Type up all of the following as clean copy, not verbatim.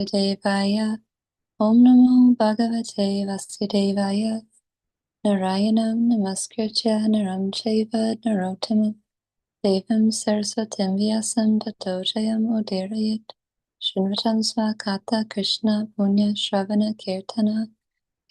Devaya. Om Namo Bhagavate Vasudevaya. Narayanam Namaskritya Naram Chaiva Narottamam Devam Saraswatim Vyasam Tato Jayam Udirayat. Shinvatam Swakata Krishna Punya Shravana Kirtana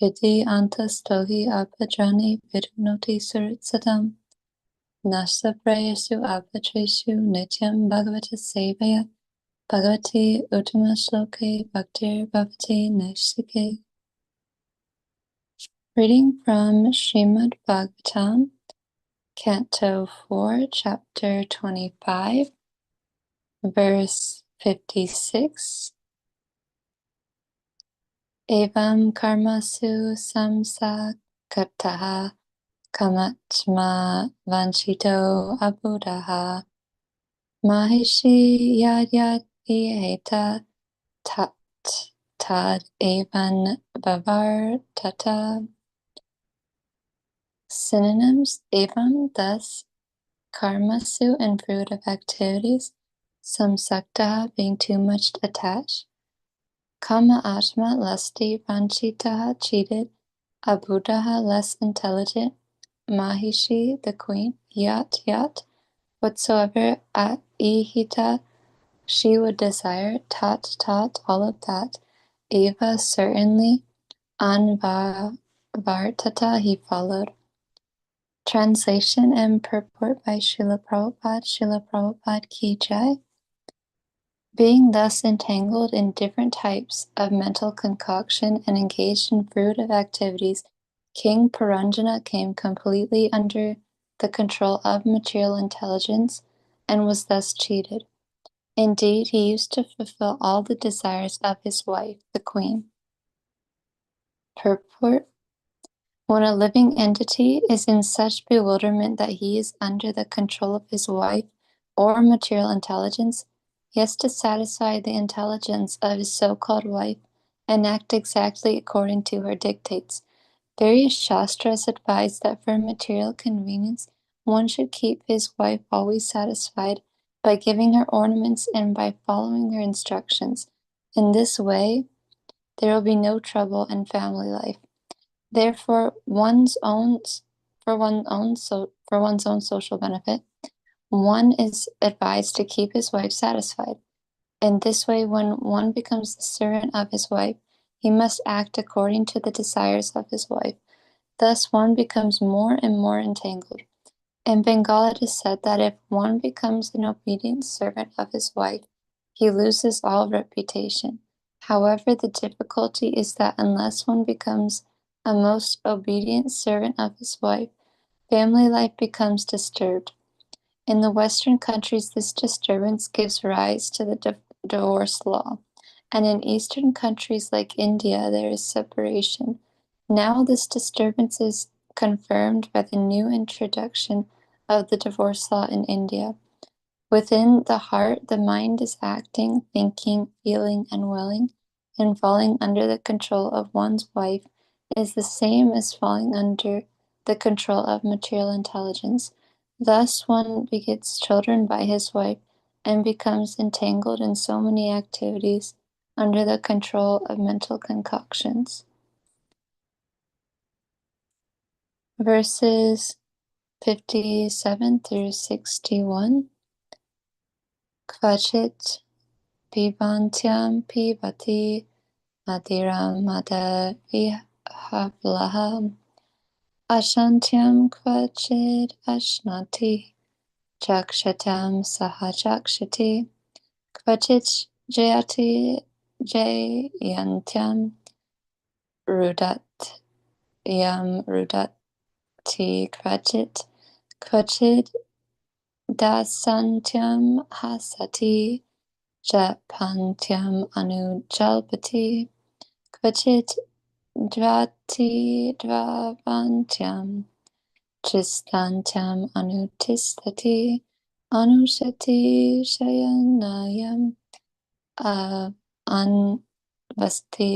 Yadi Antas Tohi Abhadrani Vidunoti Suritsatam Nasta Prayasu Abhadreshu Nityam Bhagavata Sevaya Bhagavati Uttama Shloke Bhaktir Bhavati Naishike. Reading from Srimad Bhagavatam, Canto 4, Chapter 25, Verse 56. Evam karmasu samsakataha kamatma vanchito abudaha mahishi yad iheta tat tad evan bavar. Synonyms: evam, thus; karmasu, and fruit of activities; samsaktaha, being too much attached; kama atma, lusty; vanchitaha, cheated; abudaha, less intelligent; mahishi, the queen; yat, whatsoever; ihita, she would desire; tat, all of that; eva, certainly; anvartata, he followed. Translation and purport by Srila Prabhupada Ki Jai. Being thus entangled in different types of mental concoction and engaged in fruitive activities, King Puranjana came completely under the control of material intelligence and was thus cheated. Indeed, he used to fulfill all the desires of his wife, the queen. Purport: when a living entity is in such bewilderment that he is under the control of his wife or material intelligence, he has to satisfy the intelligence of his so-called wife and act exactly according to her dictates. Various shastras advise that for material convenience, one should keep his wife always satisfied by giving her ornaments and by following her instructions. In this way, there will be no trouble in family life. Therefore, for one's own social benefit, one is advised to keep his wife satisfied. In this way, when one becomes the servant of his wife, he must act according to the desires of his wife. Thus, one becomes more and more entangled. In Bengal, it is said that if one becomes an obedient servant of his wife, he loses all reputation. However, the difficulty is that unless one becomes a most obedient servant of his wife, family life becomes disturbed. In the Western countries, this disturbance gives rise to the divorce law, and in Eastern countries like India, there is separation. Now this disturbance is confirmed by the new introduction of the divorce law in India. Within the heart, the mind is acting, thinking, feeling, and willing, and falling under the control of one's wife is the same as falling under the control of material intelligence. Thus one begets children by his wife and becomes entangled in so many activities under the control of mental concoctions. Verses 57 through 61. Kvachit pibantyam pibati madiram madavihavlaha ashantyam kvachit ashnati jakshatam sahajakshati kvachit jayantyam rudati kvachit dasantyam hasati japantyam anujalpati kvachit dvavantyam chistantyam anutistati anushati shayanayam anvasti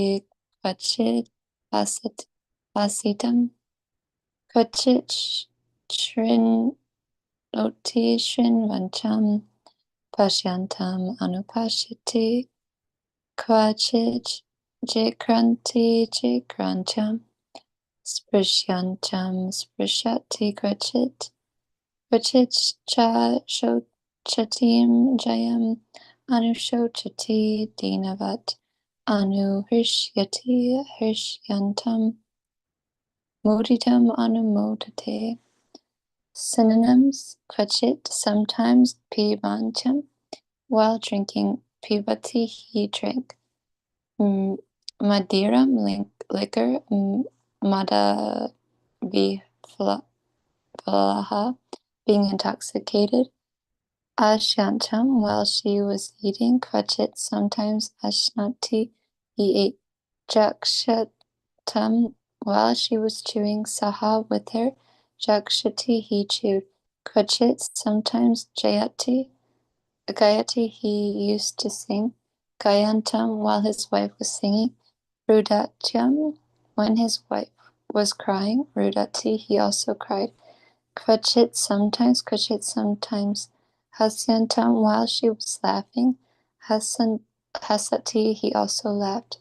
kvachit asitam kvachit shrinoti shrinvancham pashyantam anupashiti Kvachich jikranti jikrancham sprishyantam sprishati kvachit kvachit cha shochatim jayam anushochati dinavat anuhrishyati hrisyantam moditam anumodate. Synonyms: kvachit, sometimes, pibancham, while drinking, pibati, he drank, madiram, liquor, madaviflaha, being intoxicated, ashantam, while she was eating, kvachit, sometimes, ashnati, he ate, jakshatam, while she was chewing, saha, with her, jakshati, he chewed, kvachit, sometimes, jayati, Gayati, he used to sing, Gayantam, while his wife was singing, Rudatyam, when his wife was crying, Rudati, he also cried, Kvachit, sometimes, Hasyantam, while she was laughing, Hasati, he also laughed,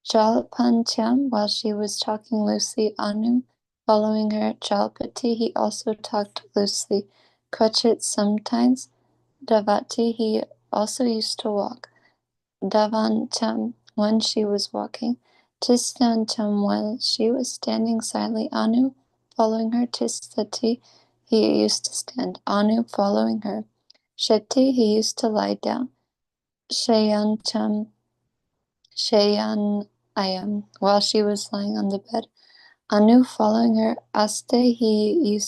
Jalpantyam, while she was talking loosely, Anu, following her, Jalpati, he also talked loosely, Kvachit, sometimes, Davati, he also used to walk. Davantam, when she was walking. Tistantam, while she was standing silently. Anu, following her. Tistati, he used to stand. Anu, following her. Sheti, he used to lie down. Shayantam, Shayanayam, while she was lying on the bed. Anu, following her. Aste, he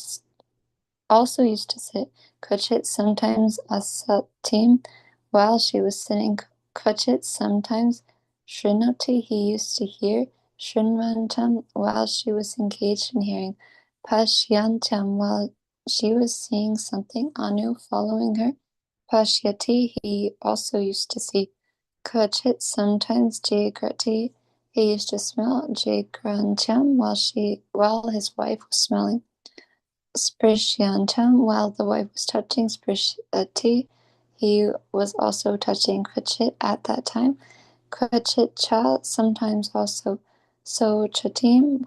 also used to sit. Kvachit, sometimes, asatim, while she was sitting. Kvachit, sometimes, shrinoti, he used to hear. Shrinvantam, while she was engaged in hearing. Pashyantam, while she was seeing something. Anu, following her. Pashyati, he also used to see. Kvachit, sometimes, jagrati, he used to smell. Jagrantam, while his wife was smelling. Sprishyantam, while the wife was touching Sprishati, he was also touching Kvachit at that time. Kvachit cha, sometimes also. So Chatim,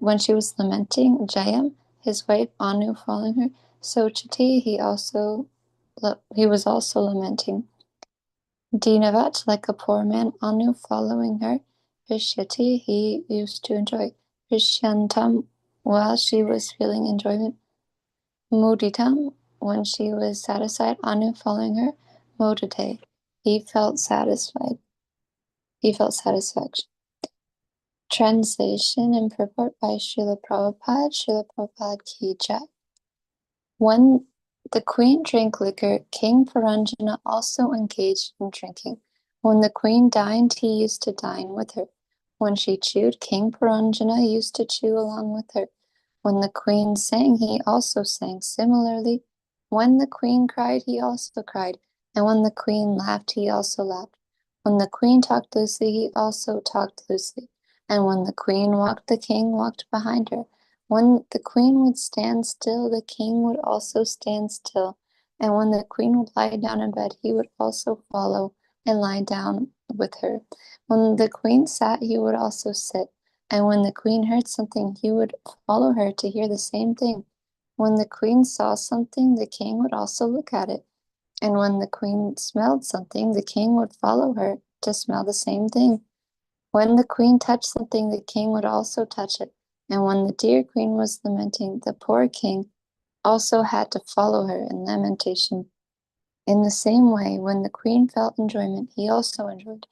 when she was lamenting, Jayam, his wife, Anu, following her. So Chati, he was also lamenting. Dinavat, like a poor man, Anu, following her. Vishyati, he used to enjoy. Vishyantam, while she was feeling enjoyment. Muditam, when she was satisfied. Anu, following her. Modite, he felt satisfied. He felt satisfaction. Translation and purport by Srila Prabhupada. Srila Prabhupada Ki Jai. When the queen drank liquor, King Paranjana also engaged in drinking. When the queen dined, he used to dine with her. When she chewed, King Paranjana used to chew along with her. When the queen sang, he also sang. Similarly, when the queen cried, he also cried. And when the queen laughed, he also laughed. When the queen talked loosely, he also talked loosely. And when the queen walked, the king walked behind her. When the queen would stand still, the king would also stand still. And when the queen would lie down in bed, he would also follow and lie down with her. When the queen sat, he would also sit. And when the queen heard something, he would follow her to hear the same thing. When the queen saw something, the king would also look at it. And when the queen smelled something, the king would follow her to smell the same thing. When the queen touched something, the king would also touch it. And when the dear queen was lamenting, the poor king also had to follow her in lamentation. In the same way, when the queen felt enjoyment, he also enjoyed.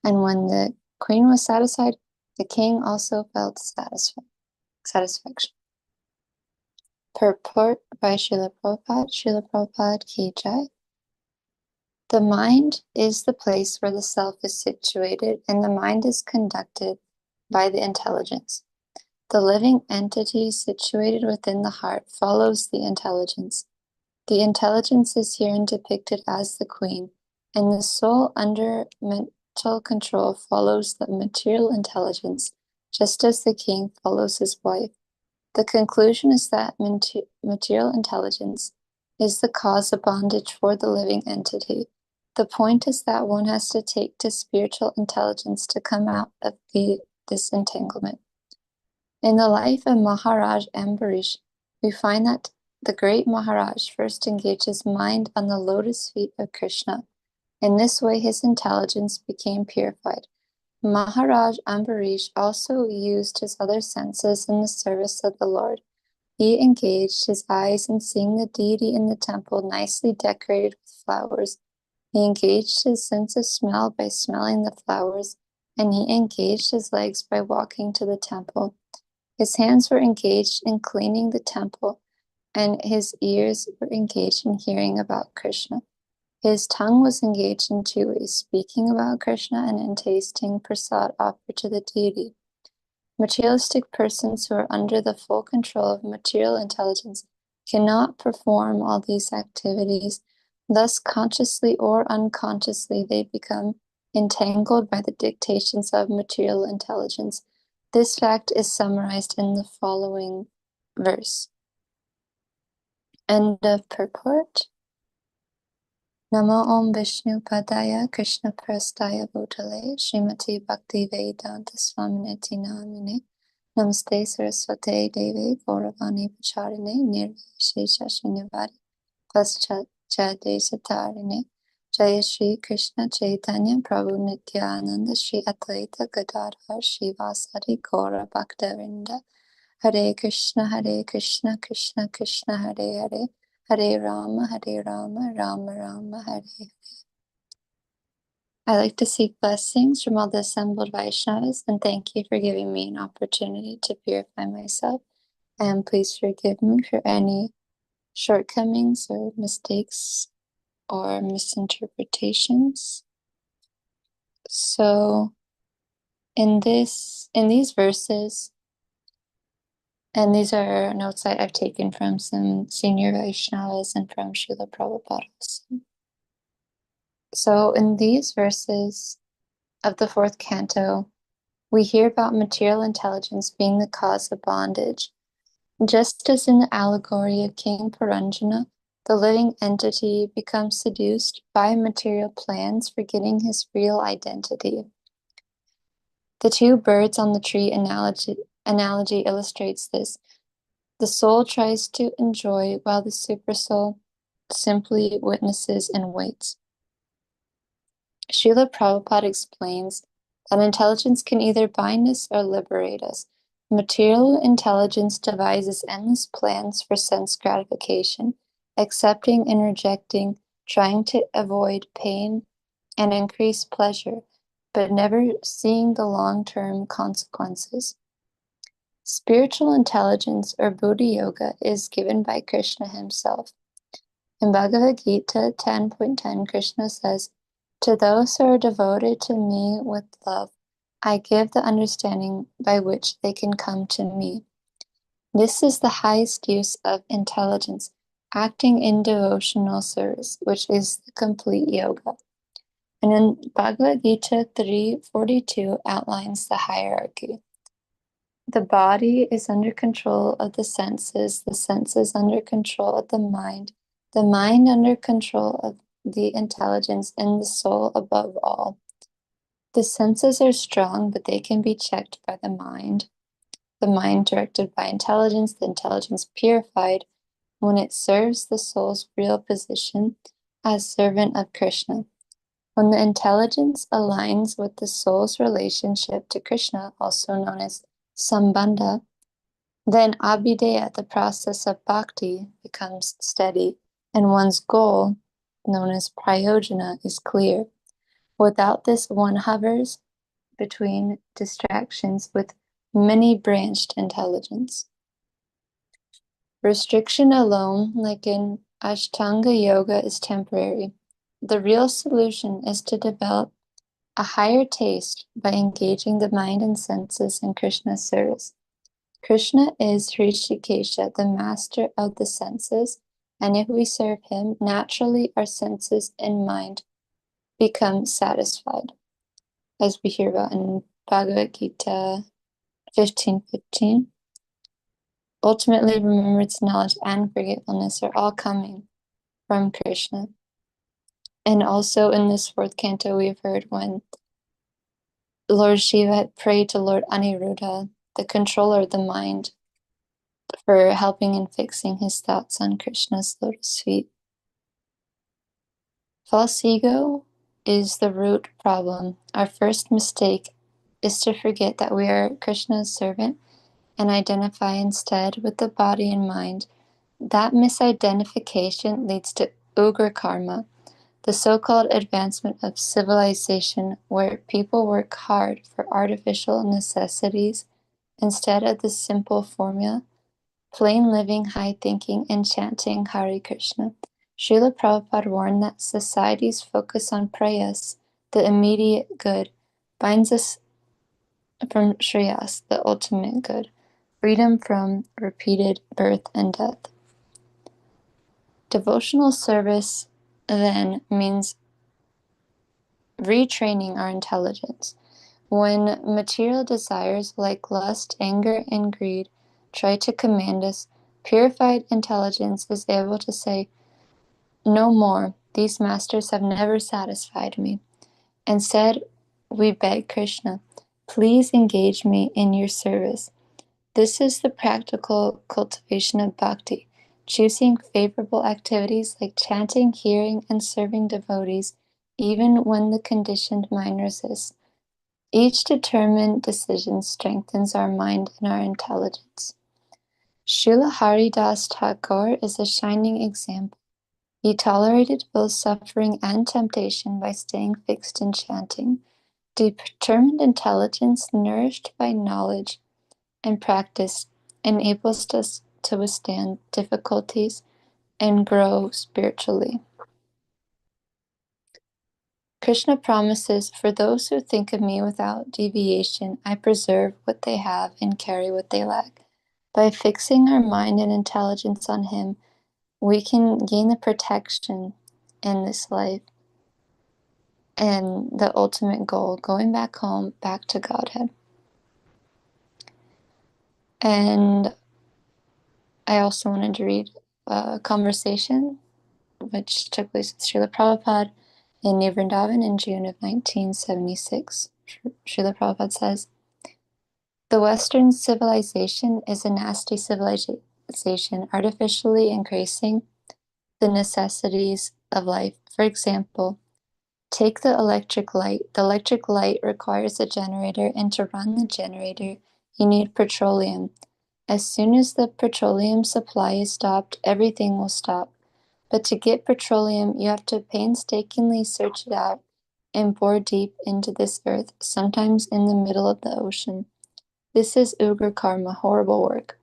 And when the queen was satisfied, the king also felt satisfaction. Purport by Srila Prabhupada. Srila Prabhupada Ki Jai. The mind is the place where the self is situated, and the mind is conducted by the intelligence. The living entity situated within the heart follows the intelligence. The intelligence is herein depicted as the queen, and the soul under mental control follows the material intelligence, just as the king follows his wife. The conclusion is that material intelligence is the cause of bondage for the living entity, The point is that one has to take to spiritual intelligence to come out of the disentanglement. In the life of Maharaj Ambarish, we find that the great Maharaj first engaged his mind on the lotus feet of Krishna. In this way, his intelligence became purified. Maharaj Ambarish also used his other senses in the service of the Lord. He engaged his eyes in seeing the deity in the temple nicely decorated with flowers. He engaged his sense of smell by smelling the flowers, and he engaged his legs by walking to the temple. His hands were engaged in cleaning the temple, and his ears were engaged in hearing about Krishna. His tongue was engaged in two ways, speaking about Krishna and in tasting prasad offered to the deity. Materialistic persons who are under the full control of material intelligence cannot perform all these activities. Thus, consciously or unconsciously, they become entangled by the dictations of material intelligence. This fact is summarized in the following verse. End of purport. Namo Om Vishnu Padaya Krishna Prastaya Bhutale Srimati Bhakti Vedanta Swaminiti Namine Namaste Saraswate Devi Gauravani Pacharine Nirvishesha Srinivadi Paschadde Satarine Jaya Shri Krishna Chaitanya Prabhu Nityananda Shri Advaita Gadadhar Shivasari Gaura Bhaktavinda Hare Krishna Krishna Krishna Hare Hare Hare Rama, Rama Rama, Hare Hare. I like to seek blessings from all the assembled Vaishnavas and thank you for giving me an opportunity to purify myself. And please forgive me for any shortcomings or mistakes or misinterpretations. So in these verses, and these are notes that I've taken from some senior Vaishnavas and from Srila Prabhupada. So in these verses of the fourth canto, we hear about material intelligence being the cause of bondage. Just as in the allegory of King Puranjana, the living entity becomes seduced by material plans, forgetting his real identity. The two birds on the tree analogy illustrates this. The soul tries to enjoy while the supersoul simply witnesses and waits. Srila Prabhupada explains that intelligence can either bind us or liberate us. Material intelligence devises endless plans for sense gratification, accepting and rejecting, trying to avoid pain and increase pleasure, but never seeing the long-term consequences. Spiritual intelligence, or Buddha Yoga, is given by Krishna himself. In Bhagavad Gita 10.10, Krishna says, "To those who are devoted to me with love, I give the understanding by which they can come to me." This is the highest use of intelligence, acting in devotional service, which is the complete yoga. And in Bhagavad Gita 3.42 outlines the hierarchy. The body is under control of the senses under control of the mind under control of the intelligence, and the soul above all. The senses are strong, but they can be checked by the mind directed by intelligence, the intelligence purified when it serves the soul's real position as servant of Krishna. When the intelligence aligns with the soul's relationship to Krishna, also known as Sambandha, then Abhideya, the process of bhakti, becomes steady, and one's goal, known as prayojana, is clear. Without this, one hovers between distractions with many branched intelligence. Restriction alone, like in Ashtanga Yoga, is temporary. The real solution is to develop a higher taste by engaging the mind and senses in Krishna's service. Krishna is Hrishikesha, the master of the senses, and if we serve him, naturally our senses and mind become satisfied, as we hear about in Bhagavad Gita 15:15. Ultimately, remembrance, knowledge, and forgetfulness are all coming from Krishna. And also in this fourth canto, we've heard when Lord Shiva had prayed to Lord Aniruddha, the controller of the mind, for helping and fixing his thoughts on Krishna's lotus feet. False ego is the root problem. Our first mistake is to forget that we are Krishna's servant and identify instead with the body and mind. That misidentification leads to ugra karma, the so-called advancement of civilization, where people work hard for artificial necessities instead of the simple formula: plain living, high thinking, and chanting Hare Krishna. Srila Prabhupada warned that society's focus on prayas, the immediate good, binds us from shreyas, the ultimate good, freedom from repeated birth and death. Devotional service then means retraining our intelligence. When material desires like lust, anger, and greed try to command us, purified intelligence is able to say, "No more, these masters have never satisfied me." Instead, we beg Krishna, "Please engage me in your service." This is the practical cultivation of bhakti, choosing favorable activities like chanting, hearing, and serving devotees, even when the conditioned mind resists. Each determined decision strengthens our mind and our intelligence. Srila Haridas Thakur is a shining example. He tolerated both suffering and temptation by staying fixed in chanting. Determined intelligence, nourished by knowledge and practice, enables us to withstand difficulties and grow spiritually. Krishna promises, "For those who think of me without deviation, I preserve what they have and carry what they lack." By fixing our mind and intelligence on him, we can gain the protection in this life and the ultimate goal, going back home, back to Godhead. And I also wanted to read a conversation which took place with Srila Prabhupada in New Vrindavan in June of 1976. Srila Prabhupada says, "The Western civilization is a nasty civilization, artificially increasing the necessities of life. For example, take the electric light. The electric light requires a generator, and to run the generator, you need petroleum. As soon as the petroleum supply is stopped, everything will stop. But to get petroleum, you have to painstakingly search it out and bore deep into this earth, sometimes in the middle of the ocean. This is ugra karma, horrible work.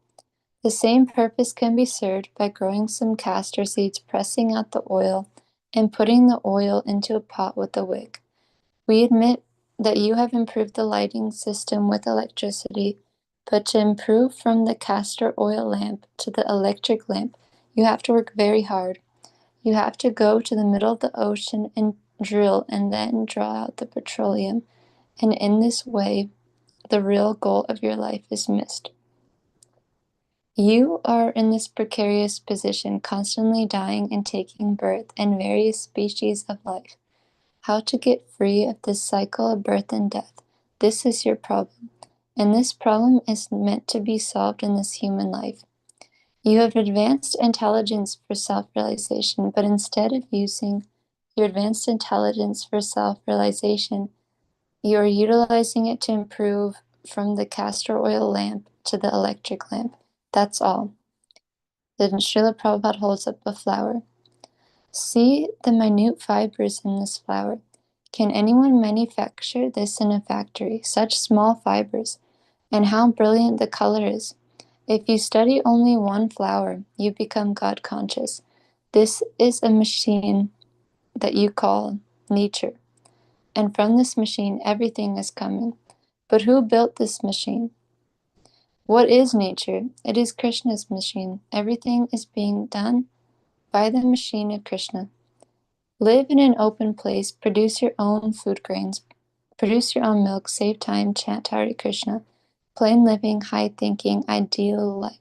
The same purpose can be served by growing some castor seeds, pressing out the oil, and putting the oil into a pot with a wick. We admit that you have improved the lighting system with electricity, but to improve from the castor oil lamp to the electric lamp, you have to work very hard. You have to go to the middle of the ocean and drill and then draw out the petroleum, and in this way, the real goal of your life is missed. You are in this precarious position, constantly dying and taking birth in various species of life. How to get free of this cycle of birth and death? This is your problem, and this problem is meant to be solved in this human life. You have advanced intelligence for self-realization, but instead of using your advanced intelligence for self-realization, you are utilizing it to improve from the castor oil lamp to the electric lamp. That's all." Then Srila Prabhupada holds up a flower. "See the minute fibers in this flower. Can anyone manufacture this in a factory? Such small fibers. And how brilliant the color is. If you study only one flower, you become God conscious. This is a machine that you call nature. And from this machine, everything is coming. But who built this machine? What is nature? It is Krishna's machine. Everything is being done by the machine of Krishna. Live in an open place, produce your own food grains, produce your own milk, save time, chant Hare Krishna. Plain living, high thinking, ideal life.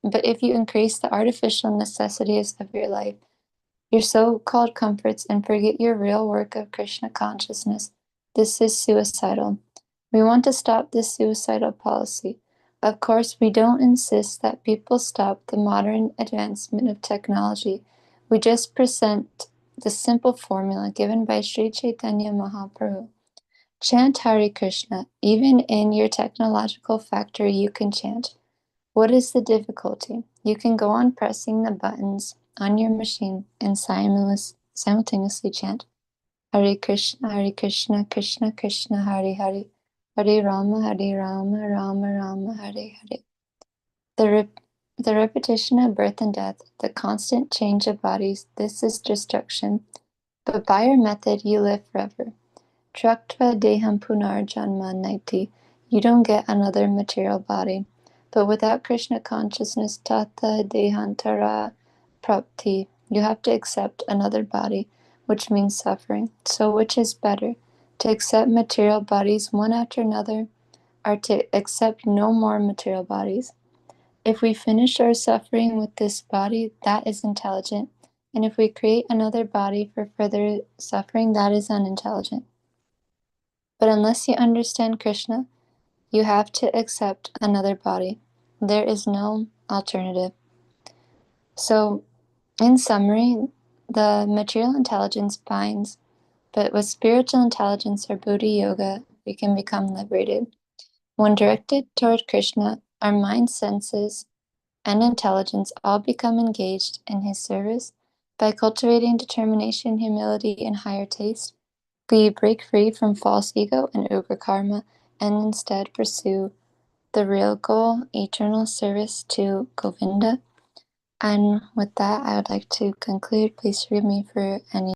But if you increase the artificial necessities of your life, your so-called comforts and forget your real work of Krishna consciousness. This is suicidal. We want to stop this suicidal policy. Of course, we don't insist that people stop the modern advancement of technology. We just present the simple formula given by Sri Chaitanya Mahaprabhu. Chant Hare Krishna. Even in your technological factory, you can chant. What is the difficulty? You can go on pressing the buttons on your machine and simultaneously chant Hare Krishna, Krishna Krishna, Hare Hare, Hare Rama, Rama Rama, Hare Hare. The repetition of birth and death, the constant change of bodies, this is destruction. But by your method, you live forever. Traktva deham punar janma naiti. You don't get another material body. But without Krishna consciousness, tata dehantara prapti, you have to accept another body, which means suffering. So which is better, to accept material bodies one after another, or to accept no more material bodies? If we finish our suffering with this body, that is intelligent. And if we create another body for further suffering, that is unintelligent. But unless you understand Krishna, you have to accept another body. There is no alternative. So, in summary, the material intelligence binds, but with spiritual intelligence or Buddhi yoga, we can become liberated. When directed toward Krishna, our mind, senses, and intelligence all become engaged in his service. By cultivating determination, humility, and higher taste, we break free from false ego and ugra karma and instead pursue the real goal, eternal service to Govinda. And with that, I would like to conclude. Please forgive me for any